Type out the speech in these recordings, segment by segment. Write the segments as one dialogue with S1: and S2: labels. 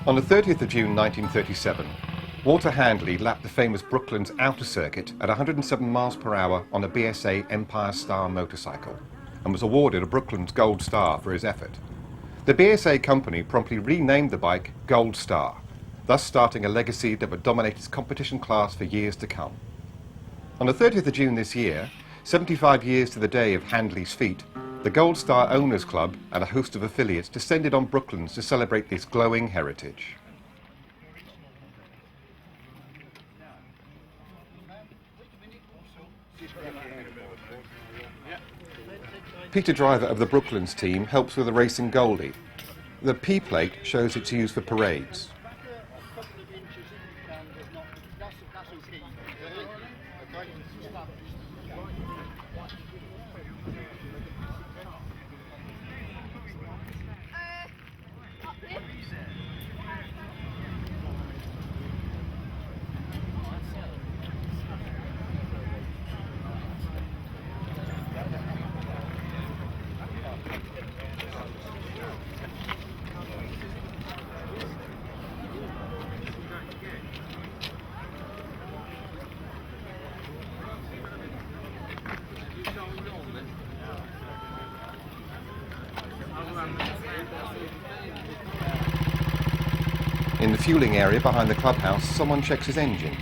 S1: On the 30th of June 1937, Walter Handley lapped the famous Brooklands outer circuit at 107 miles per hour on a BSA Empire Star motorcycle and was awarded a Brooklands Gold Star for his effort. The BSA company promptly renamed the bike Gold Star, thus starting a legacy that would dominate its competition class for years to come. On the 30th of June this year, 75 years to the day of Handley's feat, the Gold Star Owners Club and a host of affiliates descended on Brooklands to celebrate this glowing heritage. Peter Driver of the Brooklands team helps with the racing goldie. The P plate shows its use for parades. In the fueling area behind the clubhouse, someone checks his engine.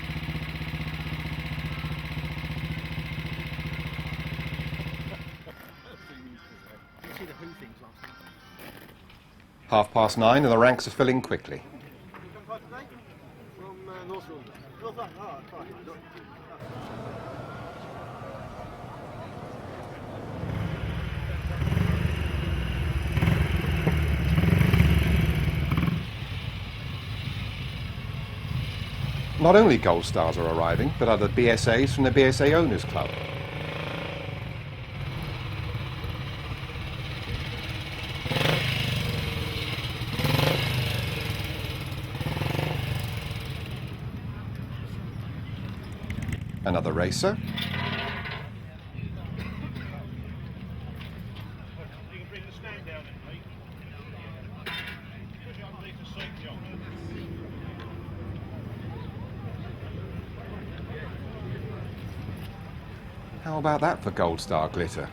S1: Half past 9 and the ranks are filling quickly. Not only Gold Stars are arriving, but other BSAs from the BSA Owners Club. Another racer. How about that for Gold Star glitter?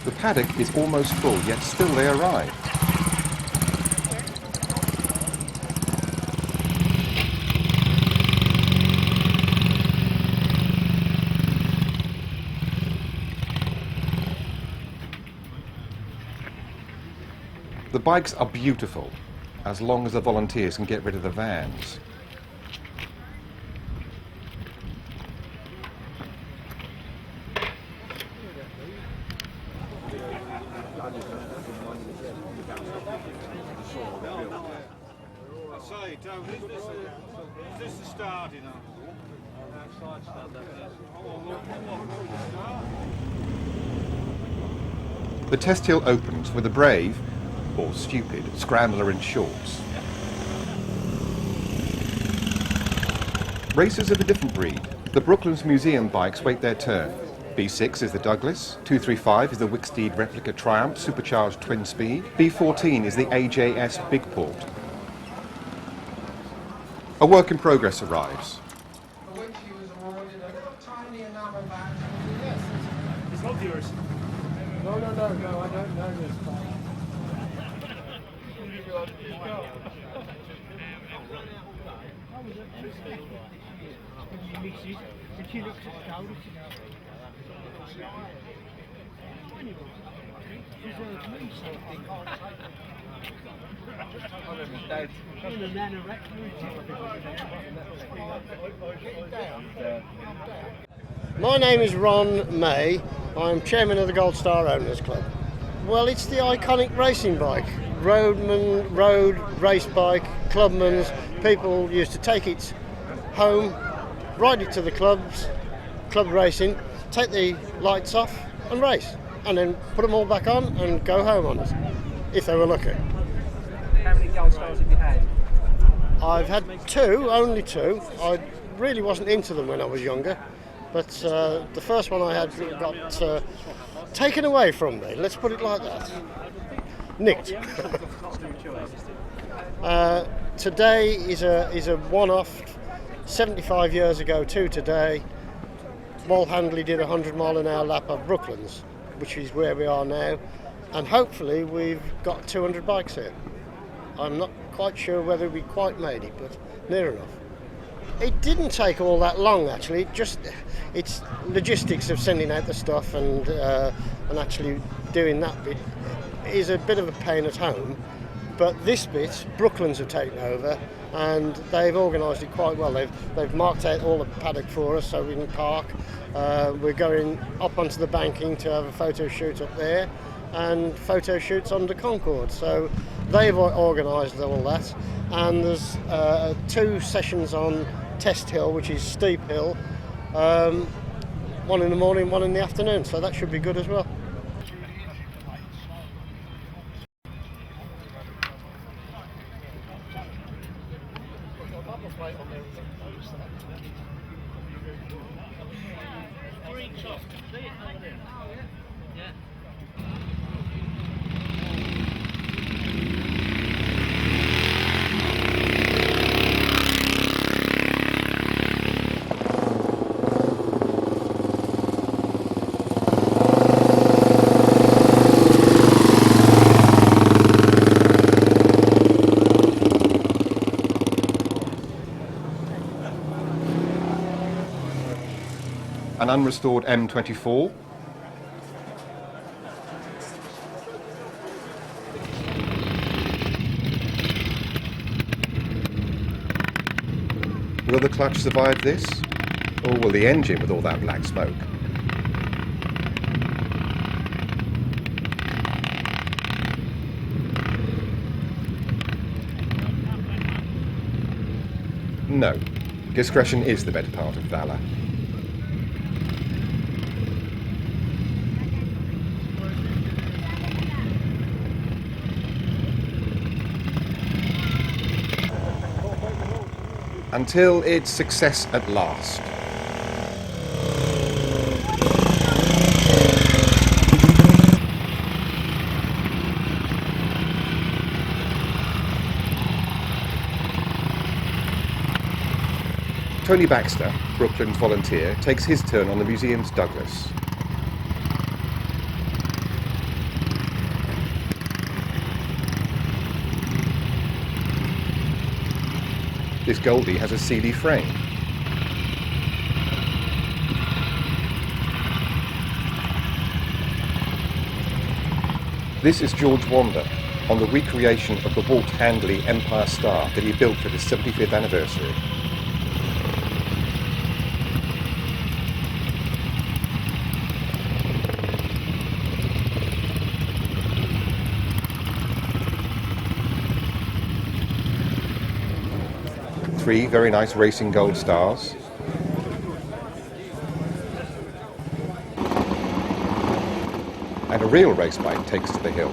S1: The paddock is almost full, yet still they arrive. The bikes are beautiful, as long as the volunteers can get rid of the vans. The test hill opens with a brave, or stupid, scrambler in shorts. Racers of a different breed. The Brooklands Museum bikes wait their turn. B6 is the Douglas, 235 is the Wicksteed replica Triumph supercharged twin speed, B14 is the AJS Bigport. A work in progress arrives.
S2: It's not yours. No, I don't know this bike.
S3: My name is Ron May. I'm chairman of the Gold Star Owners Club. Well, it's the iconic racing bike. Road race bike, clubman's. People used to take it home, ride it to the clubs, club racing, take the lights off and race, and then put them all back on and go home on it, if they were lucky.
S2: Gold Stars have you had?
S3: I've had two, only two. I really wasn't into them when I was younger, but the first one I had got taken away from me. Let's put it like that. Nicked. Today is a one-off. 75 years ago to today, Paul Handley did a 100-mile-an-hour lap of Brooklands, which is where we are now, and hopefully we've got 200 bikes here. I'm not quite sure whether we quite made it, but near enough. It didn't take all that long, actually. It's logistics of sending out the stuff and actually doing that bit is a bit of a pain at home. But this bit, Brooklands have taken over, and they've organised it quite well. They've marked out all the paddock for us so we can park. We're going up onto the banking to have a photo shoot up there, and photo shoots under Concord. So they've organised all that, and there's 2 sessions on Test Hill, which is steep hill, one in the morning, one in the afternoon. So that should be good as well.
S1: An unrestored M24, will the clutch survive this, or will the engine with all that black smoke? No, discretion is the better part of valour. Until its success at last. Tony Baxter, Brooklands volunteer, takes his turn on the museum's Douglas. This Goldie has a Sealy frame. This is George Wander on the recreation of the Walt Handley Empire Star that he built for his 75th anniversary. Three very nice racing gold stars. And a real race bike takes to the hill.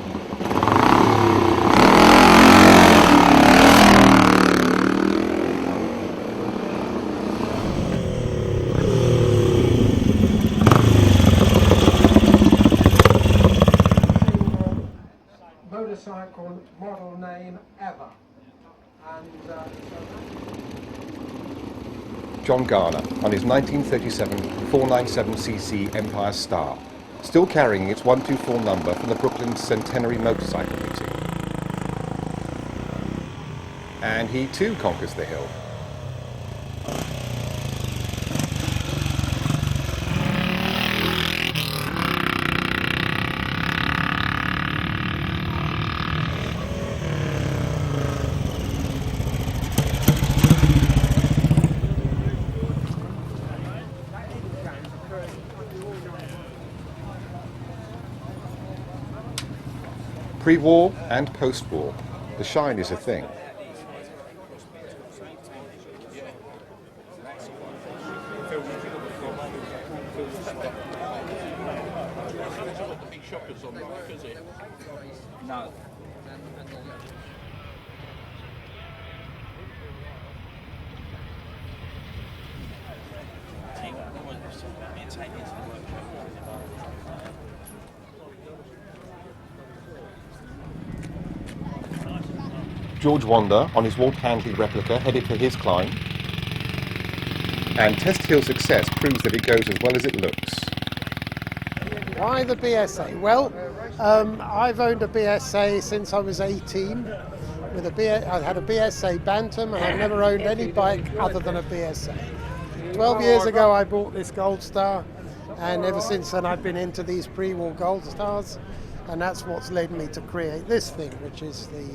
S2: Motorcycle model name ever.
S1: John Garner on his 1937 497cc Empire Star, still carrying its 124 number from the Brooklands Centenary Motorcycle Meeting. And he too conquers the hill. Pre-war and post-war, the shine is a thing. George Wander on his Walter Handley replica headed for his climb. And test hill success proves that it goes as well as it looks.
S2: Why the BSA? Well, I've owned a BSA since I was 18. I had a BSA Bantam, and I've never owned any bike other than a BSA. 12 years ago I bought this Gold Star, and ever since then I've been into these pre-war Gold Stars, and that's what's led me to create this thing, which is the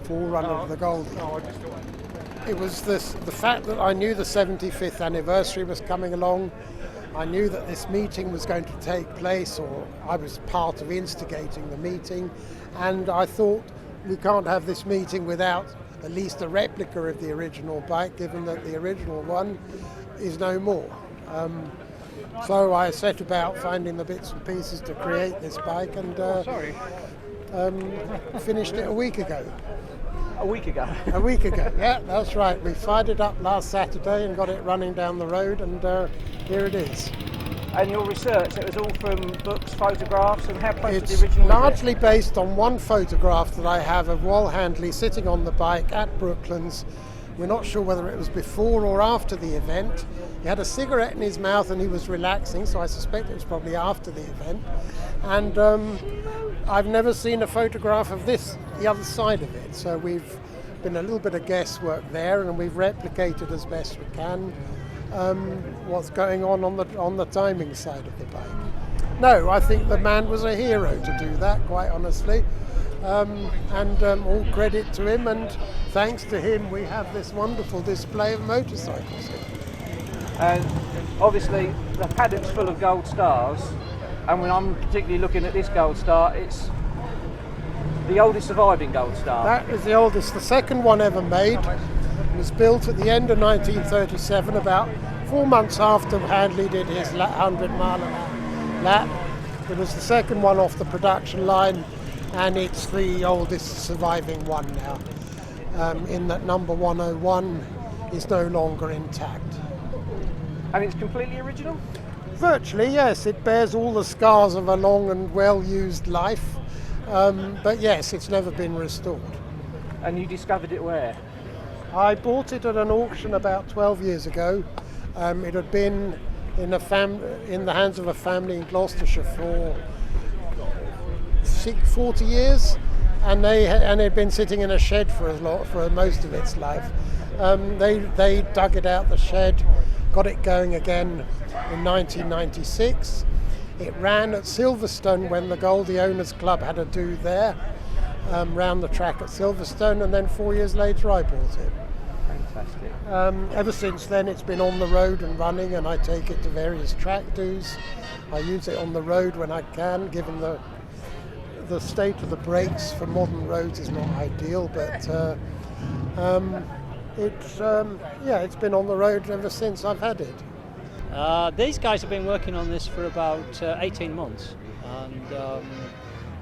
S2: forerunner of the Goldie. It was the fact that I knew the 75th anniversary was coming along. I knew that this meeting was going to take place, or I was part of instigating the meeting, and I thought we can't have this meeting without at least a replica of the original bike, given that the original one is no more. So I set about finding the bits and pieces to create this bike, and finished it a week ago.
S4: A week ago?
S2: A week ago, yeah, that's right. We fired it up last Saturday and got it running down the road, and here it is.
S4: And your research, it was all from books, photographs, and how close to
S2: It's
S4: the original
S2: largely based on one photograph that I have of Wal Handley sitting on the bike at Brooklands. We're not sure whether it was before or after the event. He had a cigarette in his mouth and he was relaxing, so I suspect it was probably after the event. And I've never seen a photograph of this, the other side of it. So we've been a little bit of guesswork there, and we've replicated as best we can what's going on the timing side of the bike. No, I think the man was a hero to do that, quite honestly. And all credit to him, and thanks to him we have this wonderful display of motorcycles here.
S4: And obviously the paddock's full of Gold Stars, and when I'm particularly looking at this Gold Star, it's the oldest surviving Gold Star.
S2: That is the oldest, the second one ever made. It was built at the end of 1937, about 4 months after Handley did his 100-mile lap. It was the second one off the production line, and it's the oldest surviving one now, in that number 101 is no longer intact.
S4: And it's completely original?
S2: Virtually, yes. It bears all the scars of a long and well-used life, but yes, it's never been restored.
S4: And you discovered it where?
S2: I bought it at an auction about 12 years ago. It had been in the hands of a family in Gloucestershire for 40 years, and it had been sitting in a shed for most of its life. They dug it out the shed, got it going again in 1996. It ran at Silverstone when the Goldie Owners Club had a do there, round the track at Silverstone, and then 4 years later I bought it.
S4: Fantastic.
S2: Ever since then it's been on the road and running, and I take it to various track do's. I use it on the road when I can, given the state of the brakes for modern roads is not ideal, but it's been on the road ever since I've had it.
S5: These guys have been working on this for about 18 months, and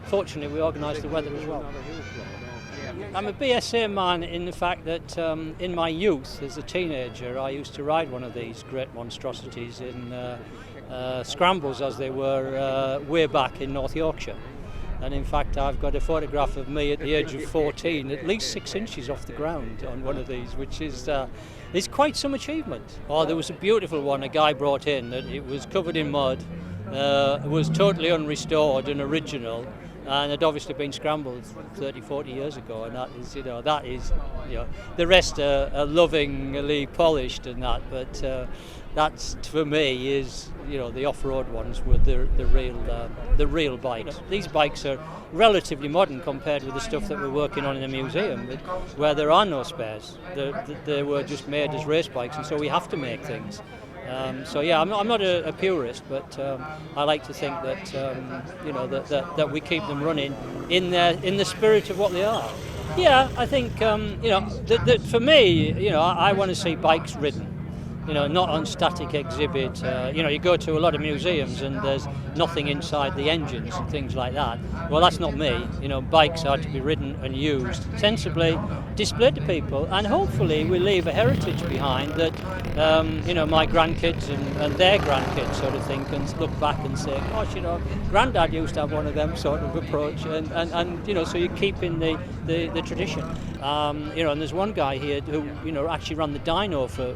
S5: fortunately we organised the weather as well. I'm a BSA man in the fact that in my youth as a teenager I used to ride one of these great monstrosities in scrambles, as they were, way back in North Yorkshire. And in fact I've got a photograph of me at the age of 14 at least 6 inches off the ground on one of these, which is quite some achievement. There was a beautiful one a guy brought in that it was covered in mud, it was totally unrestored and original, and had obviously been scrambled 30-40 years ago, and that is the rest are lovingly polished and that, but that's for me is the off-road ones were the real bikes. These bikes are relatively modern compared with the stuff that we're working on in the museum, where there are no spares. They were just made as race bikes, and so we have to make things. I'm not a purist, but I like to think that that we keep them running in the spirit of what they are. Yeah, I think for me, I want to see bikes ridden. not on static exhibit. You go to a lot of museums and there's nothing inside the engines and things like that. Well, that's not me. Bikes are to be ridden and used sensibly, displayed to people, and hopefully we leave a heritage behind that, my grandkids and their grandkids sort of thing can look back and say, gosh, Granddad used to have one of them sort of approach, and so you're keeping the tradition. And there's one guy here who, actually ran the dyno for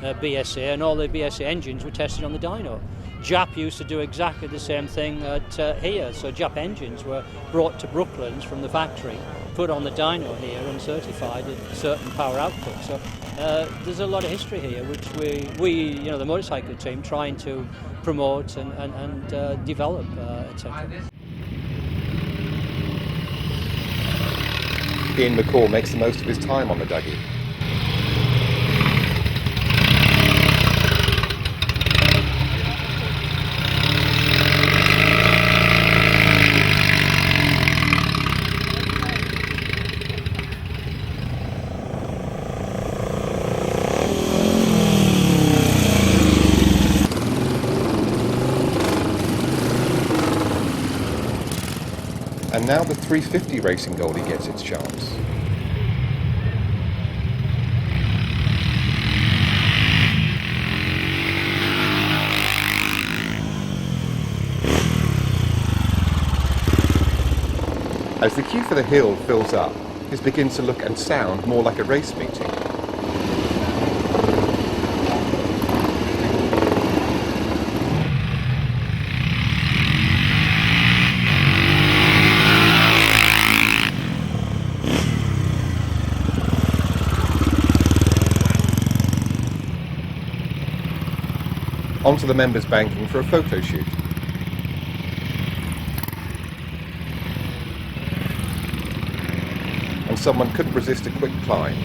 S5: BSA, and all the BSA engines were tested on the dyno. Jap used to do exactly the same thing at here. So Jap engines were brought to Brooklands from the factory, put on the dyno here and certified at certain power output. So there's a lot of history here, which we the motorcycle team, trying to promote and develop, etc.
S1: Ian McCall makes the most of his time on the Dougie. And now the 350 Racing Goldie gets its chance. As the queue for the hill fills up, this begins to look and sound more like a race meeting. Onto the members' banking for a photo shoot. And someone couldn't resist a quick climb.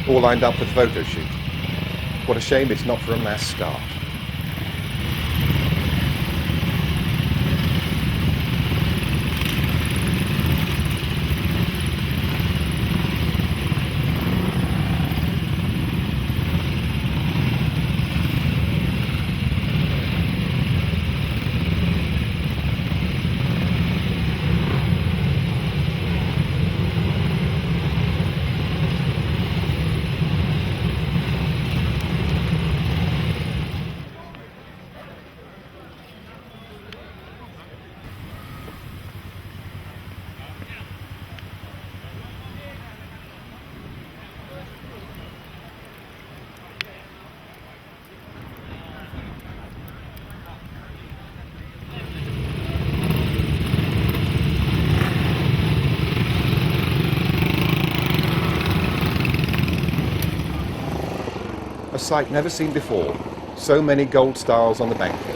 S1: All lined up for the photo shoot. What a shame it's not for a mass start. A sight never seen before. So many gold stars on the banking.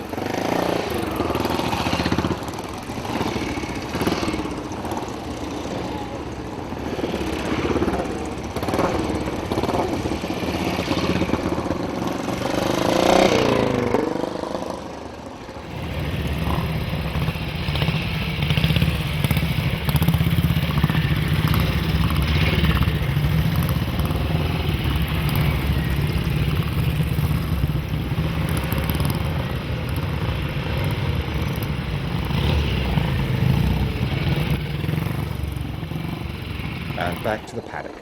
S1: And back to the paddock.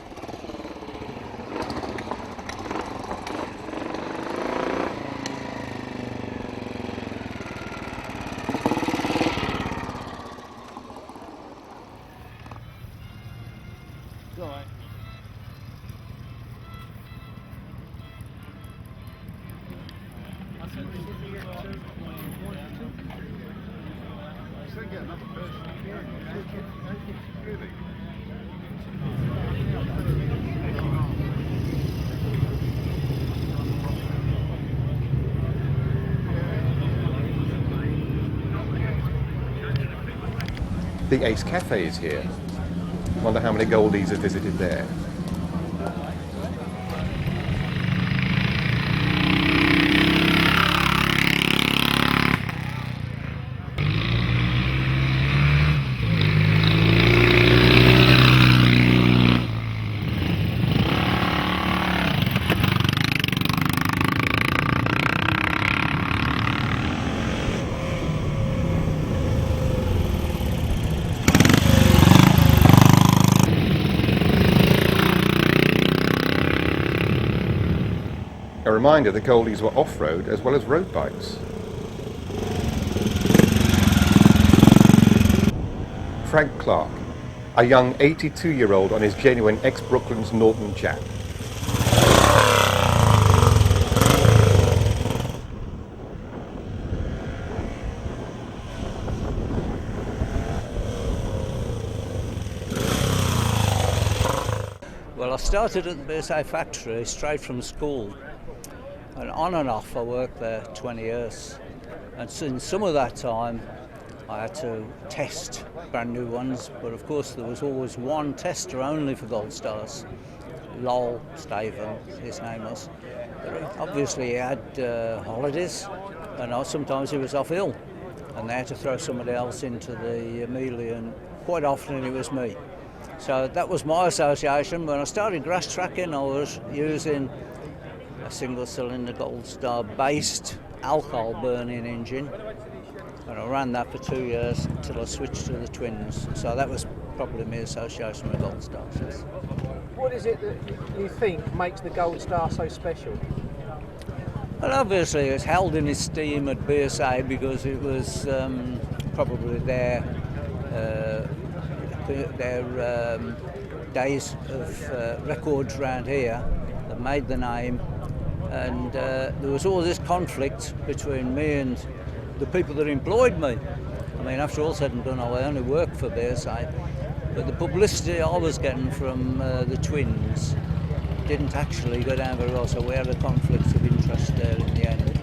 S1: The Ace Cafe is here. Wonder how many goldies have visited there. reminder that Goldies were off-road as well as road bikes. Frank Clark, a young 82-year-old on his genuine ex-Brooklands Norton Jap.
S6: Well, I started at the BSA factory straight from school, and on and off I worked there 20 years. And in some of that time I had to test brand new ones, but of course there was always one tester only for Gold Stars. Lowell Staven, his name was. But obviously he had holidays, and sometimes he was off ill, and they had to throw somebody else into the melee, and quite often it was me. So that was my association. When I started grass tracking, I was using a single cylinder Gold Star based alcohol burning engine, and I ran that for 2 years until I switched to the twins. So that was probably my association with Gold Stars. Yes.
S4: What is it that you think makes the Gold Star so special?
S6: Well, obviously it's held in esteem at BSA because it was probably their days of records around here that made the name, and there was all this conflict between me and the people that employed me. I mean, after all said and done, I only worked for BSA, but the publicity I was getting from the twins didn't actually go down very well, so we had a conflict of interest there in the end.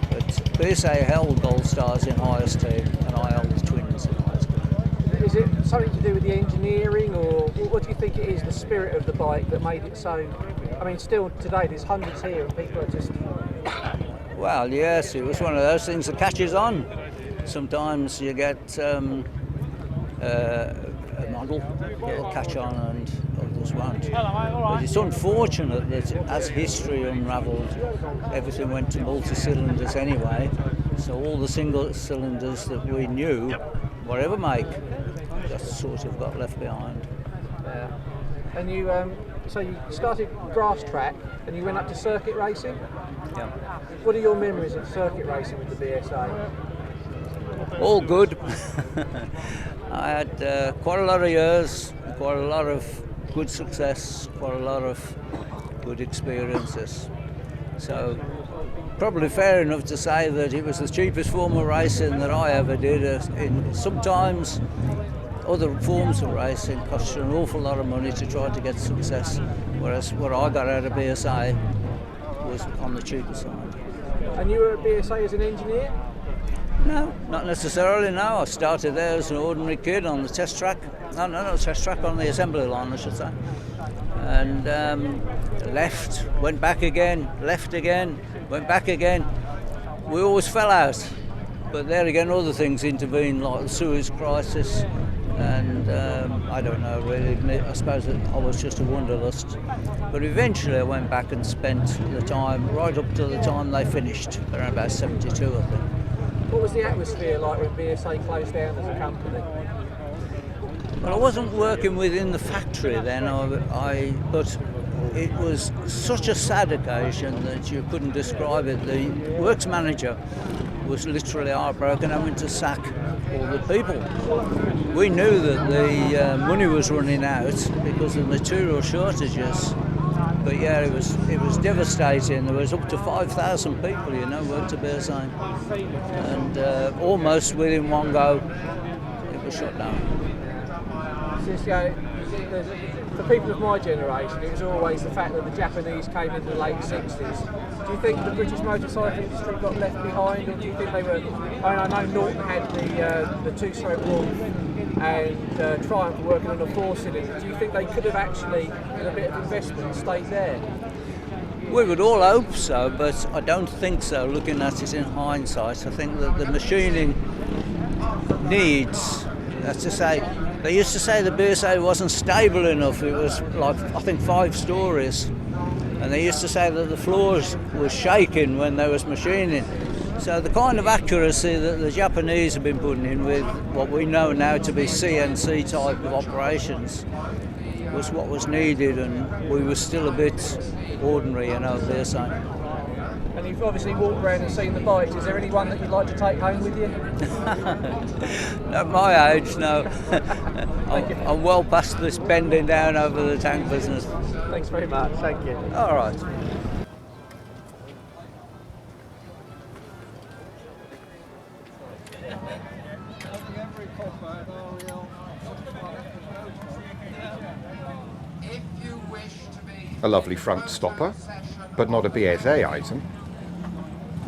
S6: But BSA held Gold Stars in high esteem, and I held the twins in high esteem.
S4: Is it something to do with the engineering, or what do you think it is, the spirit of the bike that made it so? I mean, still today there's hundreds here and people are just...
S6: Well, yes, it was one of those things that catches on. Sometimes you get a model that'll catch on and others won't. But it's unfortunate that as history unravelled, everything went to multi-cylinders anyway, so all the single cylinders that we knew, whatever make, just sort of got left behind.
S4: Yeah. And you, so you started grass track and you went up to circuit racing?
S6: Yeah.
S4: What are your memories of circuit racing with the BSA?
S6: All good. I had quite a lot of years, quite a lot of good success, quite a lot of good experiences. So probably fair enough to say that it was the cheapest form of racing that I ever did. Sometimes other forms of racing cost you an awful lot of money to try to get success, whereas what I got out of BSA was on the cheaper side.
S4: And you were at BSA as an engineer?
S6: No, not necessarily, no. I started there as an ordinary kid on the test track. No, test track on the assembly line, I should say. And left, went back again, left again, went back again. We always fell out. But there again, other things intervened, like the Suez crisis. And I don't know really, I suppose that I was just a wanderlust. But eventually I went back and spent the time, right up to the time they finished, around about 72 I think.
S4: What was the atmosphere like when BSA closed down as a company?
S6: Well, I wasn't working within the factory then, but it was such a sad occasion that you couldn't describe it. The works manager was literally heartbroken, having to sack all the people. We knew that the money was running out because of material shortages. But yeah, it was devastating. There was up to 5,000 people, worked at BSA, and almost within one go, it was shut down.
S4: For people of my generation, it was always the fact that the Japanese came in the late 60s. Do you think the British motorcycle industry got left behind, or do you think they were? I know Norton had the two-stroke Wolf and Triumph working on a four-cylinder. Do you think they could have actually, with a bit of investment, stayed there?
S6: We would all hope so, but I don't think so, looking at it in hindsight. I think that the machining needs, that's to say, they used to say the BSA wasn't stable enough. It was like, I think, 5 stories. And they used to say that the floors were shaking when there was machining. So the kind of accuracy that the Japanese have been putting in with what we know now to be CNC type of operations was what was needed, and we were still a bit ordinary, BSA.
S4: And you've obviously walked around and seen the bikes. Is there any one that you'd like to take home with you?
S6: At my age, no. I'm well past this bending down over the tank business.
S4: Thanks very much. Thank you.
S6: All right.
S1: A lovely front stopper, but not a BSA item.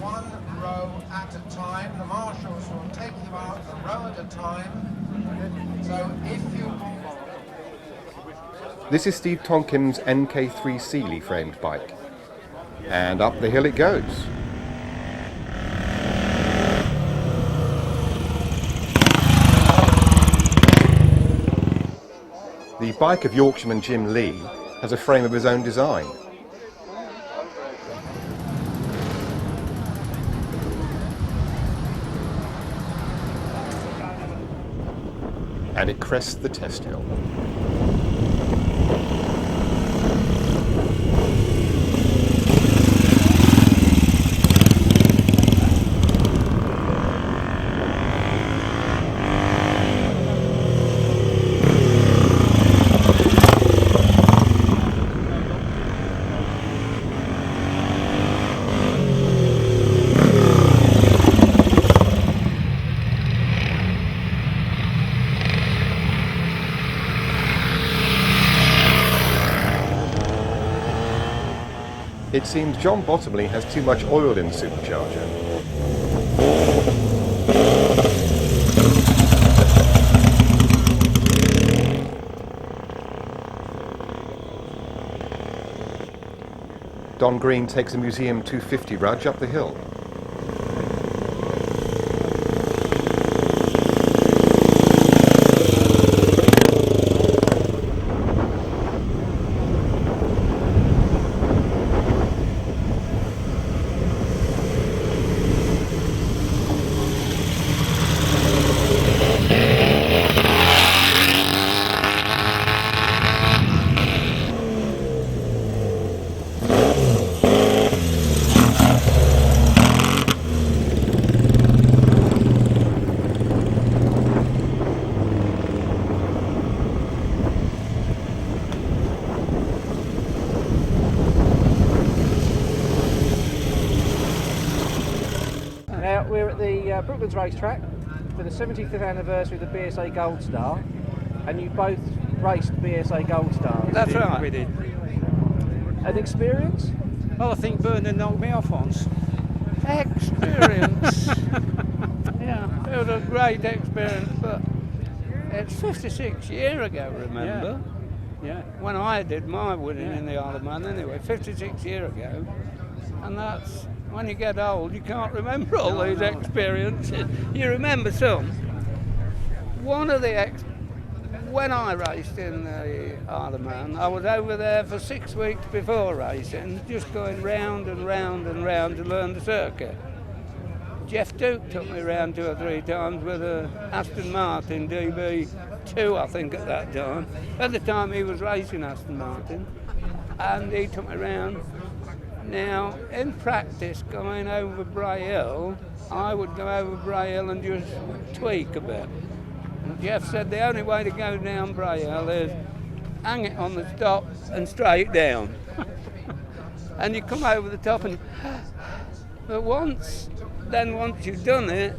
S7: One row at a time. The marshals will take you out a row at a time. So if you...
S1: This is Steve Tonkim's NK3 Sealy framed bike. And up the hill it goes. The bike of Yorkshireman Jim Lee has a frame of his own design. And it crests the test hill. It seems John Bottomley has too much oil in the supercharger. Don Green takes a Museum 250 Rudge up the hill.
S4: Now we're at the Brooklands racetrack for the 75th anniversary of the BSA Gold Star, and you both raced BSA Gold Stars.
S8: That's right. We did.
S4: An experience?
S8: Well, I think Bernard knocked me off once.
S9: Experience. Yeah, it was a great experience, but it's 56 years ago, remember?
S8: Yeah.
S9: When I did my winning in the Isle of Man, anyway, 56 years ago. And that's, when you get old, you can't remember all these experiences. You remember some. One of the when I raced in the Isle of Man, I was over there for 6 weeks before racing, just going round and round and round to learn the circuit. Jeff Duke took me round 2 or 3 times with a Aston Martin DB2, I think, at that time. At the time he was racing Aston Martin, and he took me round. Now, in practice, going over Bray Hill, I would go over Bray Hill and just tweak a bit. And Jeff said the only way to go down Bray Hill is hang it on the stop and straight down. And you come over the top and... But once you've done it,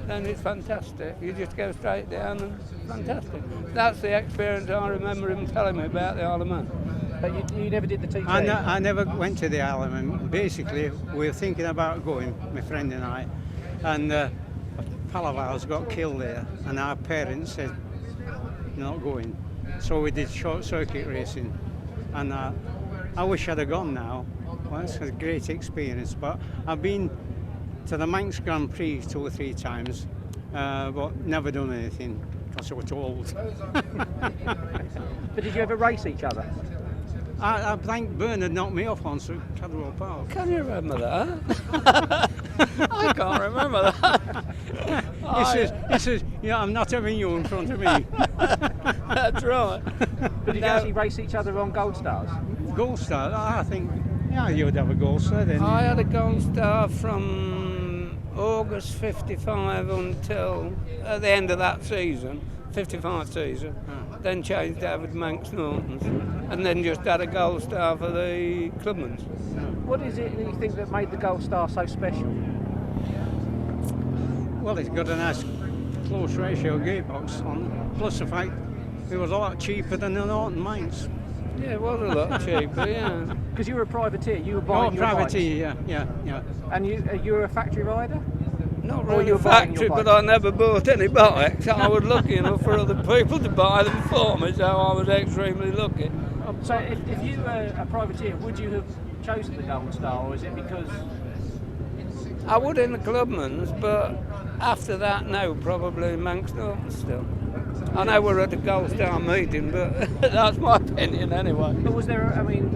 S9: then it's fantastic. You just go straight down and fantastic. That's the experience I remember him telling me about the Isle of Man.
S4: But you never did the TT?
S8: I never went to the Isle of Man. Basically, we were thinking about going, my friend and I, and a pal of ours got killed there, and our parents said, not going. So we did short circuit racing, and I wish I'd have gone now. Well, it's a great experience, but I've been to the Manx Grand Prix 2 or 3 times, but never done anything because I was too old.
S4: But did you ever race each other?
S8: I think Bernard knocked me off once at Cadwell Park.
S9: Can you remember that? I can't remember that.
S8: He says, yeah, I'm not having you in front of me.
S9: That's right.
S4: But did you actually race each other on Gold Stars?
S8: Gold Star, I think Yeah, you'd have a Gold Star then.
S9: I had a Gold Star from August 55 until at the end of that season, 55 season, then changed David Manx Norton's, and then just had a Gold Star for the Clubman's.
S4: What is it that you think that made the Gold Star so special?
S8: Well, it's got a nice close ratio gearbox on, plus the fact it was a lot cheaper than the Norton Manx.
S9: Yeah, it was a lot cheaper, yeah.
S4: Because you were a privateer, you were buying your
S8: privateer,
S4: bikes.
S8: yeah.
S4: And you were a factory rider?
S9: Not
S4: Or
S9: really
S4: you
S9: a
S4: were buying
S9: factory,
S4: your
S9: but
S4: bikes?
S9: I never bought any bikes. I was lucky enough for other people to buy them for me, so I was extremely lucky.
S4: So if you were a privateer, would you have chosen the Gold Star, or is it because...
S9: I would in the Clubman's, but after that, no, probably Manx Norton still. I know we're at the Gold Star meeting, but that's my opinion anyway.
S4: But was there, I mean,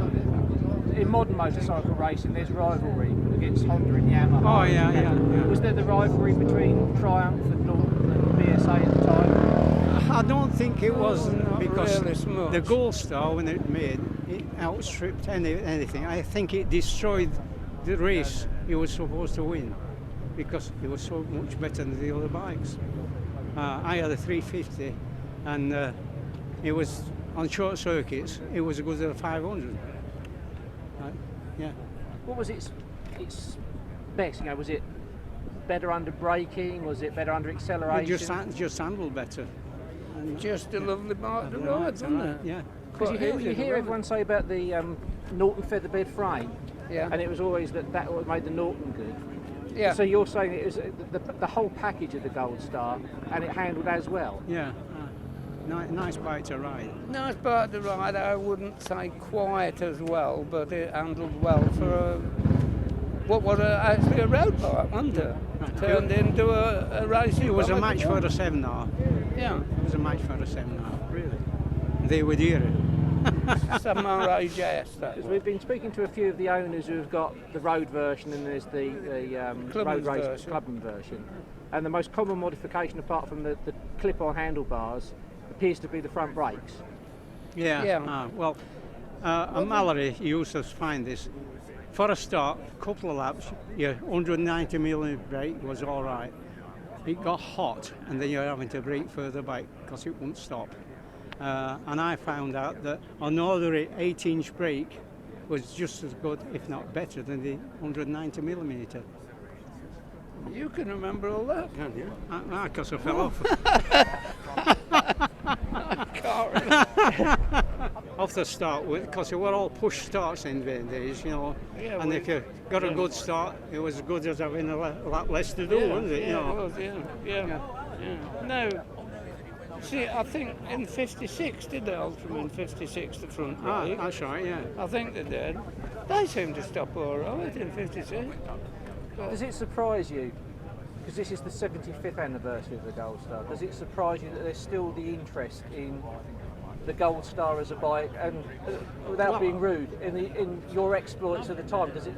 S4: in modern motorcycle racing, there's rivalry against Honda and Yamaha.
S8: Oh, yeah.
S4: Was there the rivalry between Triumph and Norton and BSA at the time?
S8: I don't think it was,
S9: Not
S8: because
S9: really so much.
S8: the Gold Star, when it made, it outstripped anything. I think it destroyed the race it was supposed to win, because it was so much better than the other bikes. I had a 350, and it was on short circuits. It was as good as a 500. Yeah.
S4: What was its best? You know, was it better under braking? Was it better under acceleration?
S8: It just handled better. And
S9: Just a lovely bike to ride, wasn't it?
S8: Yeah.
S4: Because you hear everyone say about the Norton featherbed frame,
S9: Yeah.
S4: and it was always that what made the Norton good.
S9: Yeah.
S4: So you're saying it was the whole package of the Gold Star, and it handled as well.
S8: Yeah. Nice bike to ride.
S9: Nice bike to ride. I wouldn't say quite as well, but it handled well for what was actually a road bike, wasn't it? Turned into a racing.
S8: It was a
S9: bike
S8: match for the 7R.
S9: Yeah.
S8: It was a match for the 7R. Really? They would hear it.
S9: 7R AJS. That
S4: Because
S9: was.
S4: we've been speaking to a few of the owners who've got the road version, and there's the road
S9: Clubman's
S4: race
S9: version.
S4: Clubman version. And the most common modification, apart from the clip-on handlebars, appears to be the front brakes.
S8: Yeah.
S9: Yeah.
S8: Well, a Mallory used to find this. For a start, a couple of laps, your 190mm brake was all right. It got hot, and then you're having to brake further back because it wouldn't stop. And I found out that an ordinary 8-inch brake was just as good, if not better, than the 190mm.
S9: You can remember all that, can you?
S8: Because I fell off.
S9: I can't remember.
S8: Off the start, because they were all push starts in the days, you know.
S9: Yeah,
S8: and if you got a good start, it was as good as having a lot less to do, wasn't it?
S9: Yeah,
S8: You know?
S9: it was, yeah. No. See, I think in 56, did they alter them in 56, the front brake?
S8: That's right, yeah.
S9: I think they did. They seem to stop all right in 56.
S4: Does it surprise you, because this is the 75th anniversary of the Gold Star, does it surprise you that there's still the interest in the Gold Star as a bike, and without being rude, in your exploits at the time, does it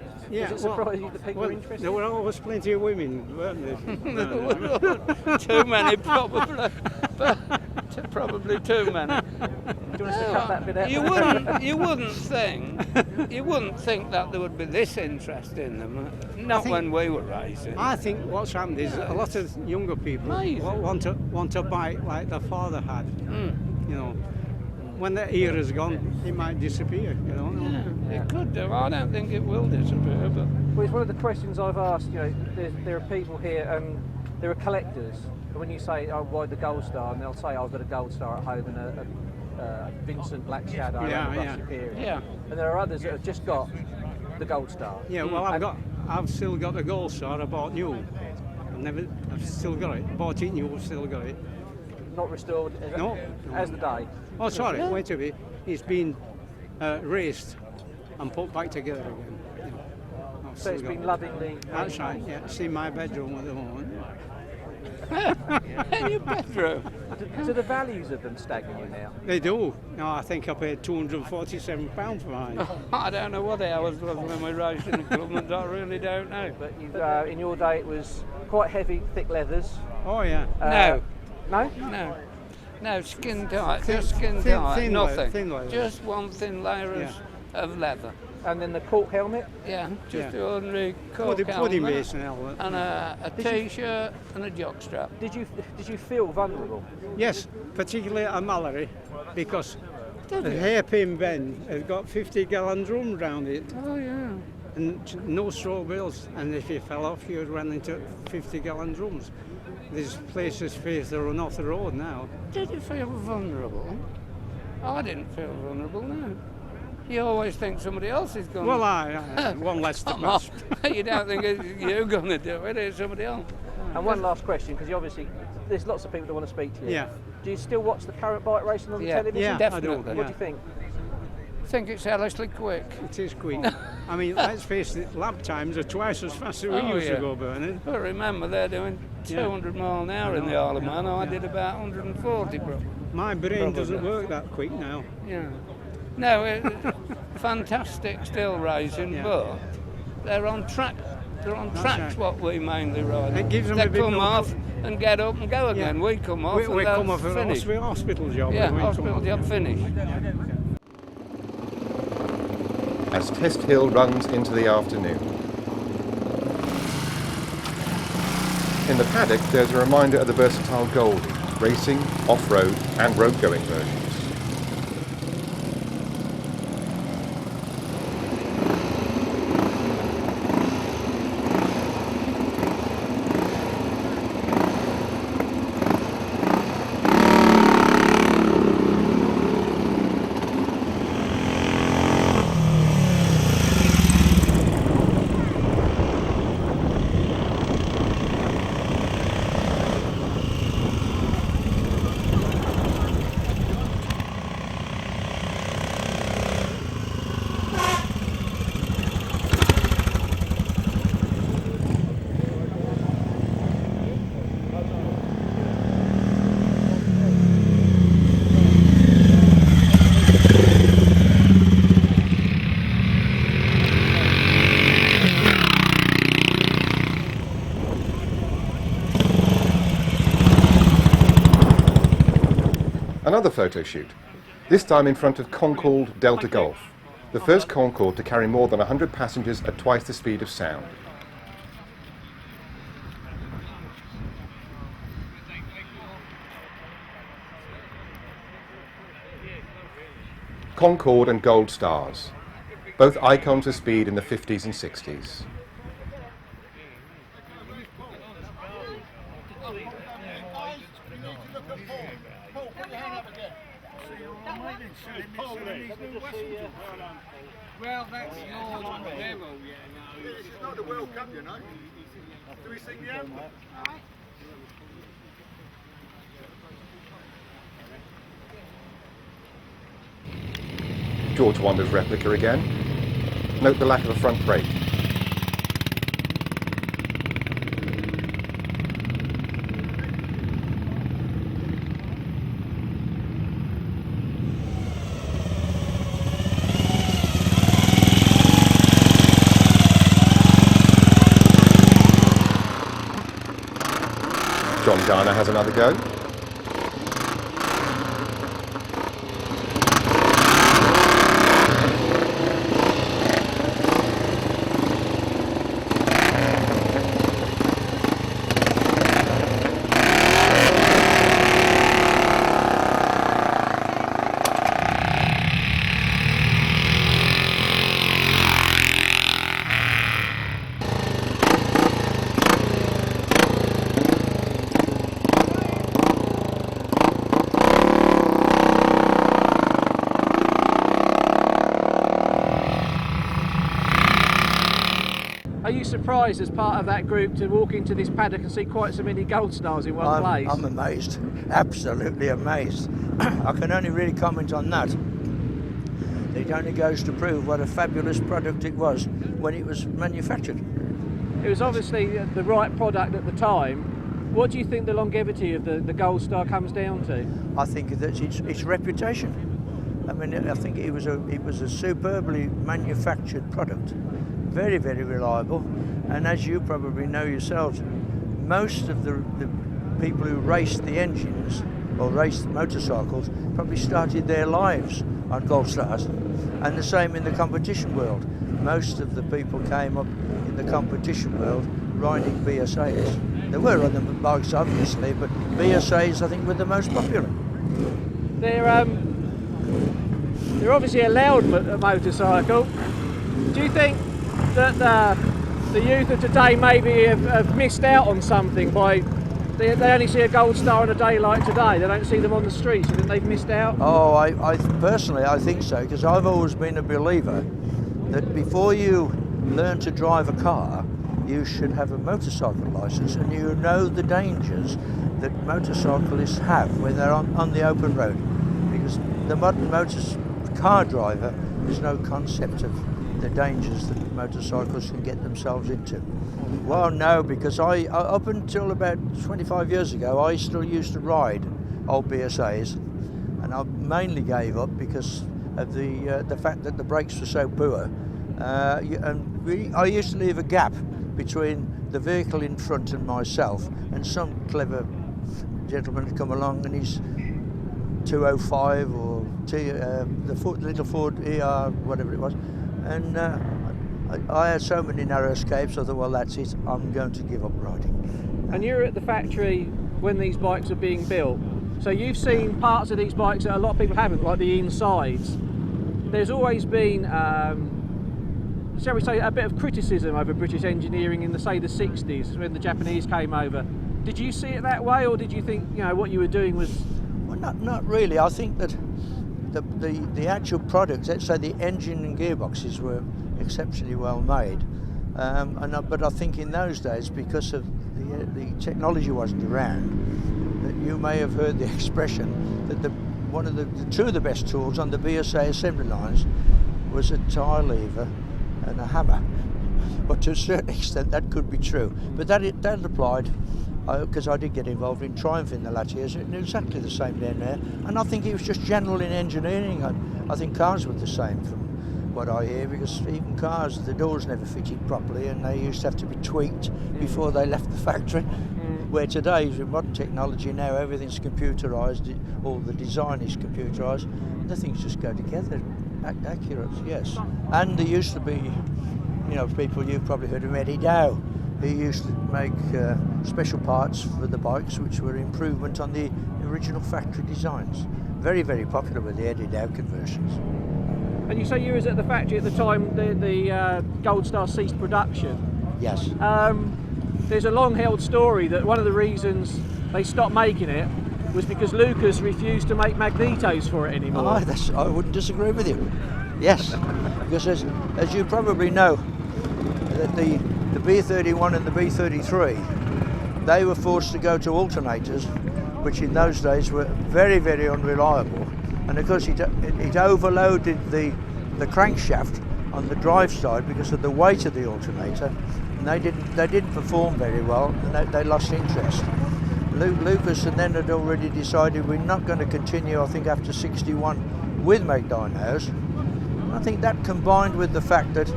S4: surprise you that people are interested?
S8: There were always plenty of women, weren't there?
S9: Too many, probably. Probably too many.
S4: Do you want us to cut that bit out?
S9: You wouldn't think that there would be this interest in them. Not when we were racing.
S8: I think what's happened is a lot of younger people want a bike like their father had. You know, when that era's gone, it might disappear. You know.
S9: Yeah, it could do. I don't think it will disappear, but
S4: Well, it's one of the questions I've asked. You know, there are people here, and there are collectors. And when you say, "Oh, why the Gold Star?" and they'll say, "I've got a Gold Star at home and a Vincent Black Shadow and a Rush Superior."
S9: Yeah.
S4: And there are others that have just got the Gold Star.
S8: Yeah, well, I've still got the Gold Star I bought new. I've still got it. Bought it new, still got it.
S4: Not restored.
S8: No.
S4: As the day.
S8: Oh, sorry, wait a bit. It's been raced and put back together again. You know, I've
S4: So
S8: still
S4: it's
S8: got
S4: been
S8: it.
S4: lovingly.
S8: That's right. Yeah, it's in my bedroom at the moment.
S9: in your bedroom.
S4: Do the values of them stagger you now?
S8: They do. No, I think I paid £247 for mine.
S9: I don't know what the hours was when we raced in the Clubman's. I really don't know.
S4: But in your day, it was quite heavy, thick leathers.
S8: Oh yeah.
S4: No.
S9: No, skin tight. Just skin tight.
S8: thin
S9: Nothing.
S8: leather, thin leather.
S9: Just one thin layer of leather.
S4: And then the cork helmet.
S9: Yeah, just
S8: Yeah.
S9: an ordinary cork
S8: Pudding
S9: helmet
S8: basin helmet.
S9: and a t-shirt and a jockstrap.
S4: Did you feel vulnerable?
S8: Yes, particularly at Mallory, because the hairpin bend has got 50-gallon drums round it,
S9: Oh yeah.
S8: and no straw bales. And if you fell off, you'd run into 50-gallon drums. There's places for you to run off the road now.
S9: Did you feel vulnerable? I didn't feel vulnerable, no. You always think somebody else is going
S8: Well,
S9: to...
S8: one less to
S9: Come
S8: pass.
S9: on. You don't think you're going to do it, it's somebody else.
S4: And one last question, because obviously there's lots of people that want to speak to you.
S8: Yeah.
S4: Do you still watch the current bike racing on the
S9: Yeah.
S4: television?
S8: Yeah,
S9: Definitely.
S8: I do.
S4: What
S8: Yeah.
S4: do you think?
S9: I think it's hellishly quick.
S8: It is quick. I mean, let's face it, lap times are twice as fast as we
S9: Oh,
S8: used
S9: yeah.
S8: to go, Bernard.
S9: But remember, they're doing 200 mile an hour in the Isle of Man. I did about 140, bro.
S8: My brain
S9: Probably.
S8: doesn't work that quick now.
S9: Yeah. No, fantastic still racing,
S8: Yeah.
S9: but they're on track. They're on tracks,
S8: right.
S9: what we mainly ride.
S8: It gives them
S9: they
S8: a bit
S9: come
S8: more
S9: off and get up and go again. We come off
S8: We
S9: and
S8: come off a
S9: finish.
S8: hospital job.
S9: Yeah,
S8: and we come
S9: hospital
S8: off.
S9: job finish.
S1: As Test Hill runs into the afternoon. In the paddock, there's a reminder of the versatile Goldie, racing, off-road and road-going versions. Another photo shoot, this time in front of Concorde Delta Golf, the first Concorde to carry more than 100 passengers at twice the speed of sound. Concorde and Gold Stars, both icons of speed in the 50s and 60s.
S9: Well, that's your level, yeah.
S10: This is not the World Cup, you know. Do we sing the anthem?
S1: George Wander's replica again. Note the lack of a front brake. John Garner has another go.
S4: Are you surprised as part of that group to walk into this paddock and see quite so many Gold Stars in one place?
S11: I'm amazed, absolutely amazed. I can only really comment on that. It only goes to prove what a fabulous product it was when it was manufactured.
S4: It was obviously the right product at the time. What do you think the longevity of the Gold Star comes down to?
S11: I think that its reputation. I mean, I think it was a superbly manufactured product, very, very reliable. And as you probably know yourselves, most of the people who raced the engines or raced motorcycles probably started their lives on Gold Stars, and the same in the competition world. Most of the people came up in the competition world riding BSAs. There were other bikes obviously, but BSAs I think were the most popular.
S4: They're obviously a loud motorcycle. Do you think that the youth of today maybe have missed out on something by they only see a Gold Star on a day like today? They don't see them on the streets. You think they've missed out?
S11: Oh, I personally I think so, because I've always been a believer that before you learn to drive a car, you should have a motorcycle license, and you know the dangers that motorcyclists have when they're on the open road, because the modern car driver has no concept of the dangers that motorcyclists can get themselves into. Well, no, because I up until about 25 years ago, I still used to ride old BSAs, and I mainly gave up because of the fact that the brakes were so poor. I used to leave a gap between the vehicle in front and myself, and some clever gentleman had come along and he's 205 or the little Ford ER, whatever it was, and I had so many narrow escapes, I thought, well, that's it, I'm going to give up riding.
S4: And you're at the factory when these bikes are being built, so you've seen parts of these bikes that a lot of people haven't, like the insides. There's always been shall we say, a bit of criticism over British engineering in the 60s when the Japanese came over. Did you see it that way, or did you think, you know, what you were doing was...
S11: Well, not really. I think that the actual products, let's say the engine and gearboxes, were exceptionally well made. But I think in those days, because of the technology wasn't around, that you may have heard the expression that two of the best tools on the BSA assembly lines was a tyre lever and a hammer. But to a certain extent that could be true. But that applied, because I did get involved in Triumph in the latter years, it was exactly the same down there. And I think it was just general in engineering. I think cars were the same from what I hear, because even cars, the doors never fitted properly and they used to have to be tweaked before they left the factory. Where today, with modern technology now, everything's computerised, all the design is computerised, the things just go together. Accurate, yes. And there used to be, you know, people, you've probably heard of Eddie Dow. He used to make special parts for the bikes which were improvement on the original factory designs. Very, very popular with the Eddie Dow conversions.
S4: And you say you was at the factory at the time the Gold Star ceased production?
S11: Yes.
S4: There's a long-held story that one of the reasons they stopped making it was because Lucas refused to make magnetos for it anymore.
S11: I wouldn't disagree with you. Yes, because as you probably know, that the B31 and the B33, they were forced to go to alternators, which in those days were very, very unreliable. And of course it overloaded the crankshaft on the drive side because of the weight of the alternator, and they didn't perform very well, and they lost interest. Lucas and then had already decided we're not going to continue, I think after 61, with magdynos. I think that combined with the fact that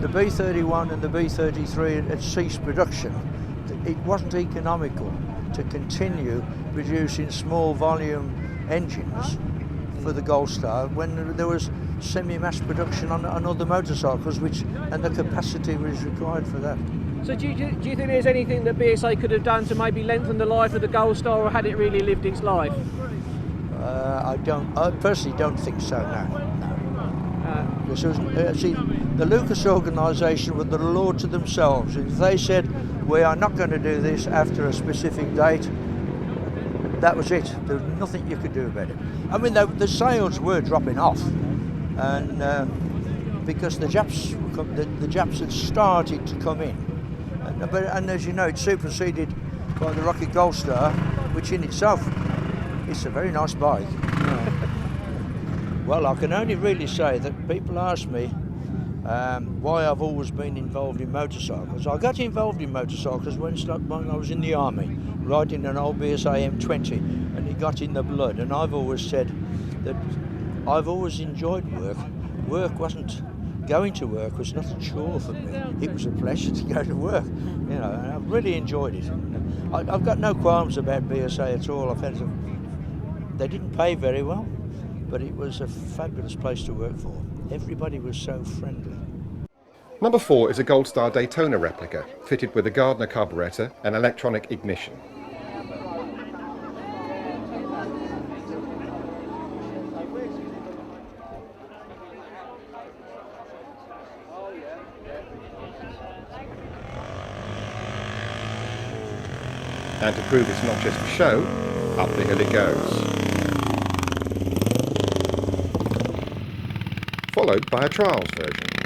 S11: the B31 and the B33 had ceased production, it wasn't economical to continue producing small volume engines for the Gold Star when there was semi-mass production on other motorcycles, and the capacity was required for that.
S4: So do you think there's anything that BSA could have done to maybe lengthen the life of the Gold Star, or had it really lived its life?
S11: I personally don't think so, no. Because see, the Lucas organisation were the law to themselves. If they said, we are not going to do this after a specific date, that was it. There was nothing you could do about it. I mean, the sales were dropping off, and because the Japs had started to come in. And as you know, it's superseded by the Rocket Gold Star, which in itself is a very nice bike. Well, I can only really say that people ask me why I've always been involved in motorcycles. I got involved in motorcycles when I was in the army, riding an old BSA M20, and it got in the blood. And I've always said that I've always enjoyed work. Going to work was not a chore for me. It was a pleasure to go to work, you know, and I've really enjoyed it. I've got no qualms about BSA at all. I've had They didn't pay very well, but it was a fabulous place to work for. Everybody was so friendly.
S1: Number 4 is a Gold Star Daytona replica, fitted with a Gardner carburettor and electronic ignition. And to prove it's not just for show, up the hill it goes. Followed by a trials version.